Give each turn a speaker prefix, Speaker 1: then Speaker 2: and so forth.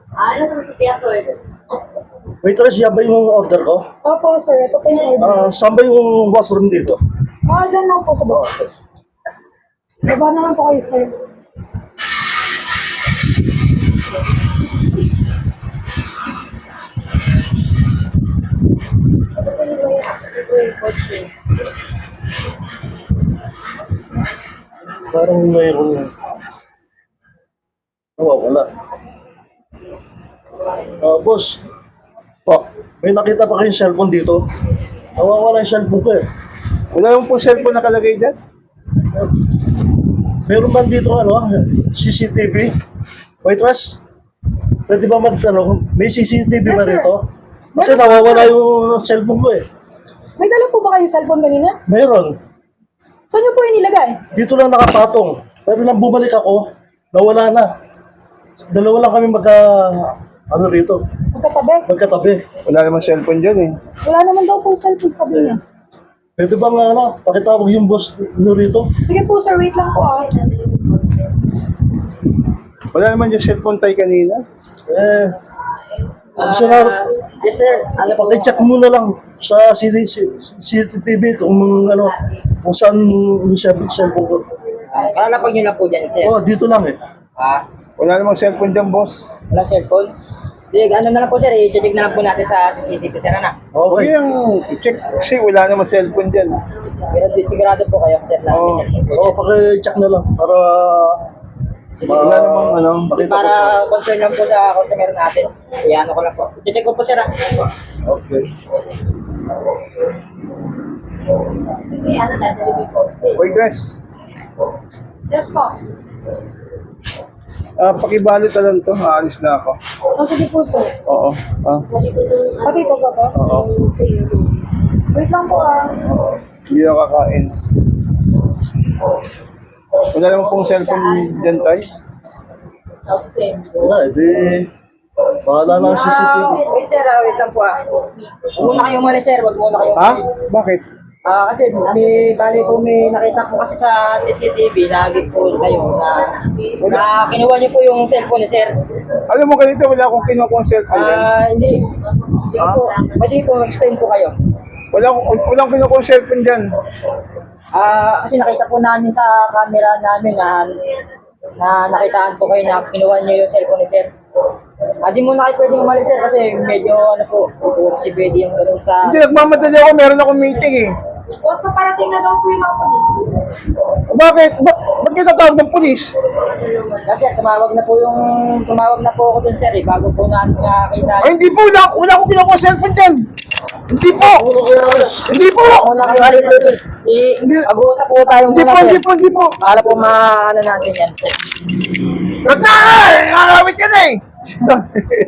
Speaker 1: Ano naman sa piyato ito?
Speaker 2: Waitress, yan ba yung order ko?
Speaker 3: Opo, sir. Ito po yung order.
Speaker 2: Saan ba yung washroom dito?
Speaker 3: Dyan lang po sa baba. Baba naman po kayo, sir.
Speaker 2: Parang mayroon. Wala. Boss, may nakita pa kayong cellphone dito? Nawawala yung cellphone ko eh.
Speaker 4: Wala yung pong cellphone nakalagay dyan.
Speaker 2: Meron ba dito CCTV? Waitress, pwede ba may CCTV ba
Speaker 3: Yes, sir.
Speaker 2: rito? Kasi
Speaker 3: Meron,
Speaker 2: nawawala
Speaker 3: sir.
Speaker 2: yung cellphone ko eh.
Speaker 3: May dala po ba kayong cellphone kanina?
Speaker 2: Meron.
Speaker 3: Saan niyo po inilagay?
Speaker 2: Dito lang nakapatong. Pero nang bumalik ako, nawala na. Dalawa lang kami rito,
Speaker 3: Magkatabi.
Speaker 2: magkatabi.
Speaker 4: Wala namang cellphone dyan eh.
Speaker 3: Wala naman daw po cellphone sa niya.
Speaker 2: Pwede ba pakitawag yung boss nyo rito?
Speaker 3: Sige po, sir. Wait lang po
Speaker 4: Wala naman yung cellphone tayo kanina.
Speaker 1: Yes, sir. Ano po?
Speaker 2: Pakicheck muna lang sa CCTV kung saan yung cellphone ko.
Speaker 1: Kakalapag nyo na po dyan, sir.
Speaker 2: Dito lang eh.
Speaker 4: Wala namang cellphone dyan, boss.
Speaker 1: Walang cellphone. Sige, ano na lang po, sir. I-check na lang po natin sa CCTV, sir. Ano?
Speaker 4: Okay
Speaker 2: Okay.
Speaker 4: yung check kasi wala namang cellphone dyan.
Speaker 1: Pero sigurado po kayo, sir, na
Speaker 4: Oo.
Speaker 1: may cellphone po dyan.
Speaker 2: Pakicheck na lang para
Speaker 4: Wala namang
Speaker 2: makita ko
Speaker 1: Para
Speaker 2: siya.
Speaker 1: concern lang po sa customer natin. Iyan ko lang po. I-check ko po, sir.
Speaker 2: Okay.
Speaker 1: Ano dadalhin po, sir?
Speaker 4: Waitress,
Speaker 3: Yes po.
Speaker 4: pakibalot na lang to. Aalis na ako.
Speaker 3: Sige po, sir.
Speaker 4: Oo.
Speaker 3: Pati po ba po?
Speaker 4: Oo.
Speaker 3: Wait lang po
Speaker 4: Hindi na kakain. Wala namang pong cellphone dyan tayo.
Speaker 2: Wala, bahala na ang CCTV.
Speaker 1: Wait, sir. Wait lang po. Huwag muna kayong umalis, sir. Huwag muna kayong
Speaker 4: Ha?
Speaker 1: umalis.
Speaker 4: Bakit?
Speaker 1: Kasi may nakita ko kasi sa CCTV, lagi po kayo na kinuha niyo po yung cellphone ni sir.
Speaker 4: Alam mo ganito, wala akong kinuha kong cellphone dyan.
Speaker 1: Hindi. Sige po, mag-explain po kayo.
Speaker 4: Walang kinuha kong cellphone dyan.
Speaker 1: Kasi nakita po namin sa camera namin na nakitaan po kayo na kinuha niyo yung cellphone ni sir. Di mo na kayo pwedeng umalis sir kasi medyo si Betty yung ganun sa...
Speaker 4: Hindi, nagmamadali ako. Meron akong meeting eh.
Speaker 3: Boss, paparating na daw po yung mga polis.
Speaker 4: Bakit? Ba't kayo tatawag ng polis?
Speaker 1: Kasi tumawag na po ako dun sir bago po namin nakakita.
Speaker 4: Ay, hindi po. Wala akong kinuha kong cellphone dyan. Hindi po. Hindi po.
Speaker 1: Una kayo alis dito. Mag-uusap po tayo muna sir.
Speaker 4: Hindi po.
Speaker 1: Para po maano natin yan.
Speaker 4: Ba't na? Nakakawit ka na eh.